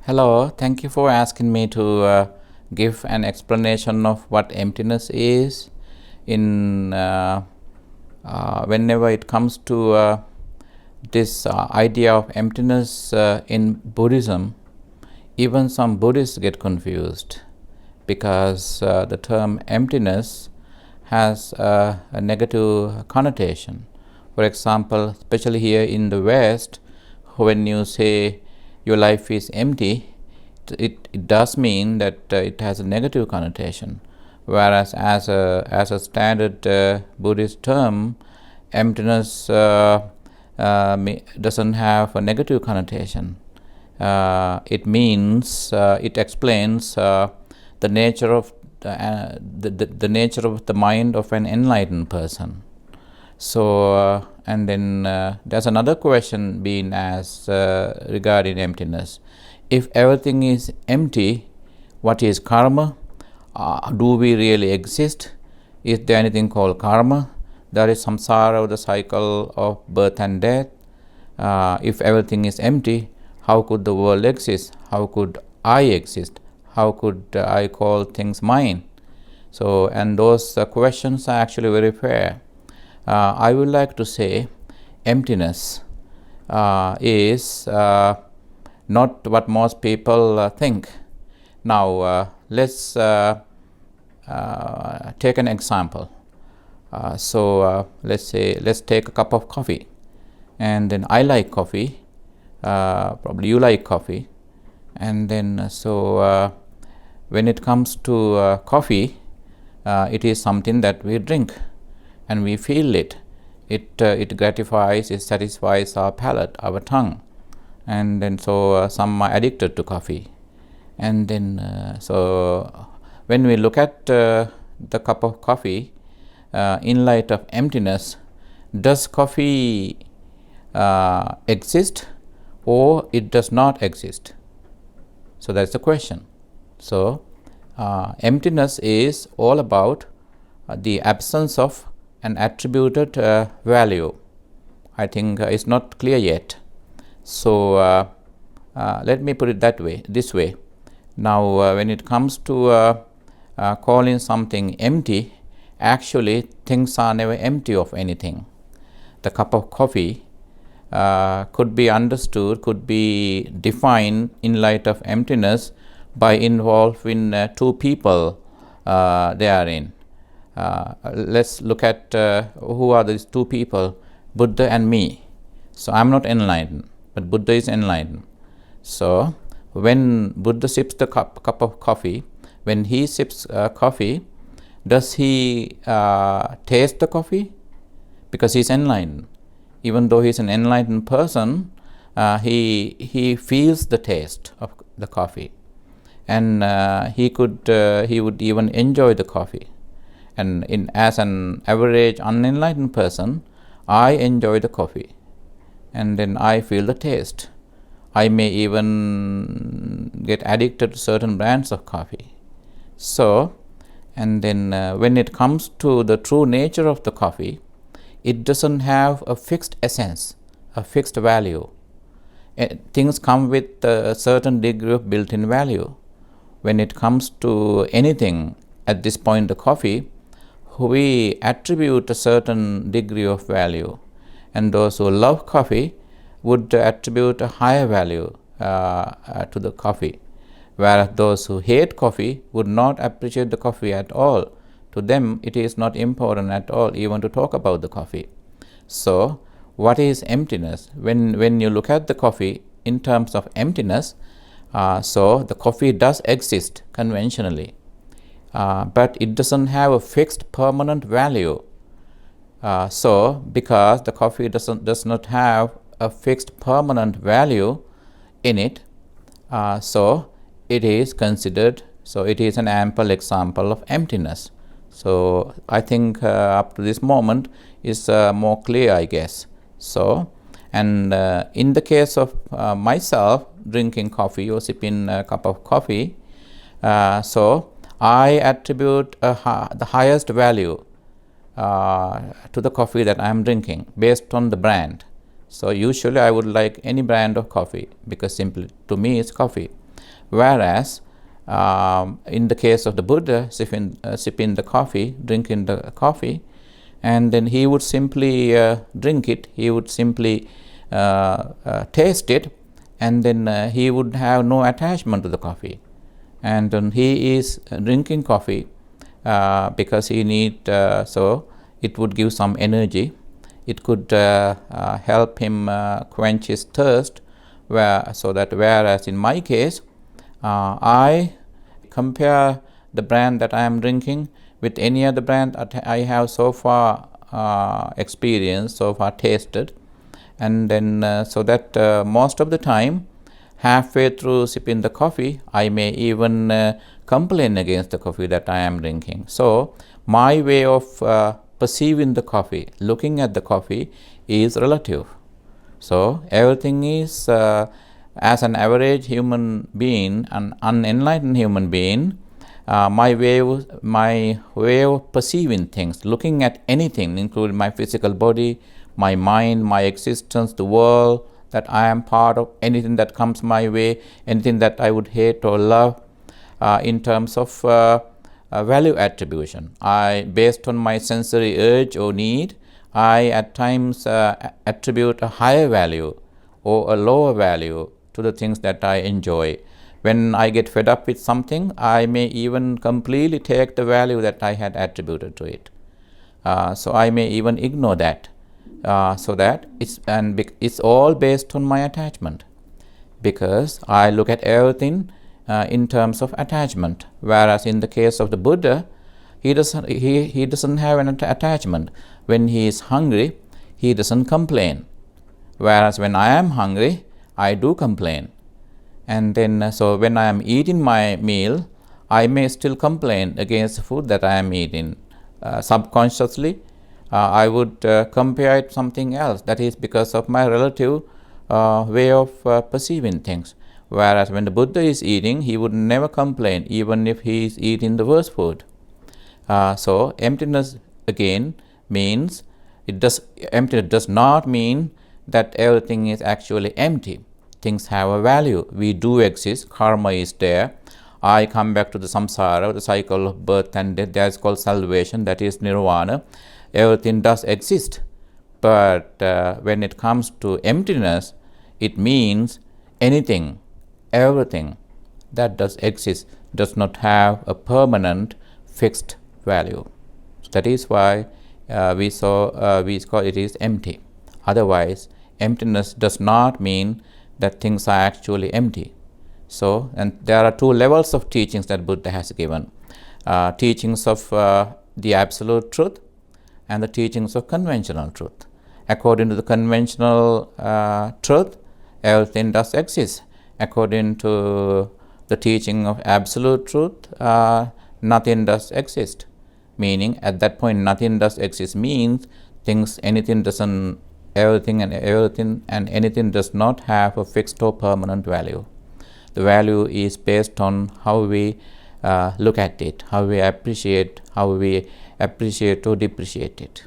Hello, thank you for asking me to give an explanation of what emptiness is. In Whenever it comes to this idea of emptiness in Buddhism, even some Buddhists get confused because the term emptiness has a negative connotation. For example, especially here in the West, when you say your life is empty, it does mean that it has a negative connotation. Whereas as a standard Buddhist term, emptiness doesn't have a negative connotation. It means it explains the nature of the nature of the mind of an enlightened person. So, and then there's another question being asked regarding emptiness. If everything is empty, what is karma? Do we really exist? Is there anything called karma? There is samsara, the cycle of birth and death. If everything is empty, how could the world exist? How could I exist? How could I call things mine? So, and those questions are actually very fair. I would like to say emptiness is not what most people think. Now, let's take an example. Let's take a cup of coffee, and then I like coffee. Probably you like coffee, and then when it comes to coffee, it is something that we drink. And we feel it. It gratifies, it satisfies our palate, our tongue, and then some are addicted to coffee. And then when we look at the cup of coffee in light of emptiness, does coffee exist or it does not exist? So that's the question. So emptiness is all about the absence of an attributed value. I think it's not clear yet. So let me put it this way. Now, when it comes to calling something empty, actually things are never empty of anything. The cup of coffee could be understood, could be defined in light of emptiness by involving two people therein. Let's look at who are these two people, Buddha and me. So I'm not enlightened, but Buddha is enlightened. So when Buddha sips the cup of coffee, when he sips coffee, does he taste the coffee? Because he's enlightened. Even though he's an enlightened person, he feels the taste of the coffee, and he would even enjoy the coffee. And as an average unenlightened person, I enjoy the coffee, and then I feel the taste. I may even get addicted to certain brands of coffee. So, and then when it comes to the true nature of the coffee, it doesn't have a fixed essence, a fixed value. Things come with a certain degree of built-in value. When it comes to anything, at this point the coffee, we attribute a certain degree of value, and those who love coffee would attribute a higher value to the coffee, whereas those who hate coffee would not appreciate the coffee at all. To them, it is not important at all even to talk about the coffee. So, what is emptiness? When you look at the coffee in terms of emptiness, so the coffee does exist conventionally. But it doesn't have a fixed permanent value. Because the coffee does not have a fixed permanent value in it, so it is considered, so it is an ample example of emptiness. So I think up to this moment is more clear, I guess. So, and in the case of myself drinking coffee or sipping a cup of coffee, so I attribute the highest value to the coffee that I am drinking based on the brand. So usually I would like any brand of coffee because simply to me it's coffee. Whereas in the case of the Buddha, sipping the coffee, drinking the coffee, and then he would simply drink it, he would simply taste it, and then he would have no attachment to the coffee. And then he is drinking coffee because he need, so it would give some energy. It could help him quench his thirst, whereas in my case, I compare the brand that I am drinking with any other brand that I have so far experienced, so far tasted, and then so that most of the time, halfway through sipping the coffee, I may even complain against the coffee that I am drinking. So my way of perceiving the coffee, looking at the coffee, is relative. So everything is, as an average human being, an unenlightened human being, my way of perceiving things, looking at anything, including my physical body, my mind, my existence, the world that I am part of, anything that comes my way, anything that I would hate or love, in terms of value attribution. Based on my sensory urge or need, I at times attribute a higher value or a lower value to the things that I enjoy. When I get fed up with something, I may even completely take the value that I had attributed to it. So I may even ignore that. So that it's all based on my attachment, because I look at everything in terms of attachment. Whereas in the case of the Buddha, he doesn't have an attachment. When he is hungry, he doesn't complain. Whereas when I am hungry, I do complain. And then so when I am eating my meal, I may still complain against the food that I am eating. Subconsciously, I would compare it to something else. That is because of my relative way of perceiving things. Whereas when the Buddha is eating, he would never complain, even if he is eating the worst food. So emptiness again means emptiness does not mean that everything is actually empty. Things have a value. We do exist. Karma is there. I come back to the samsara, the cycle of birth and death. That is called salvation. That is nirvana. Everything does exist. But when it comes to emptiness, it means anything, everything that does exist does not have a permanent fixed value. So that is why we call it is empty. Otherwise, emptiness does not mean that things are actually empty. So, and there are two levels of teachings that Buddha has given. Teachings of the absolute truth and the teachings of conventional truth. According to the conventional truth, everything does exist. According to the teaching of absolute truth, nothing does exist. Meaning, at that point, nothing does exist means everything and anything does not have a fixed or permanent value. The value is based on how we look at it, how we appreciate or depreciate it.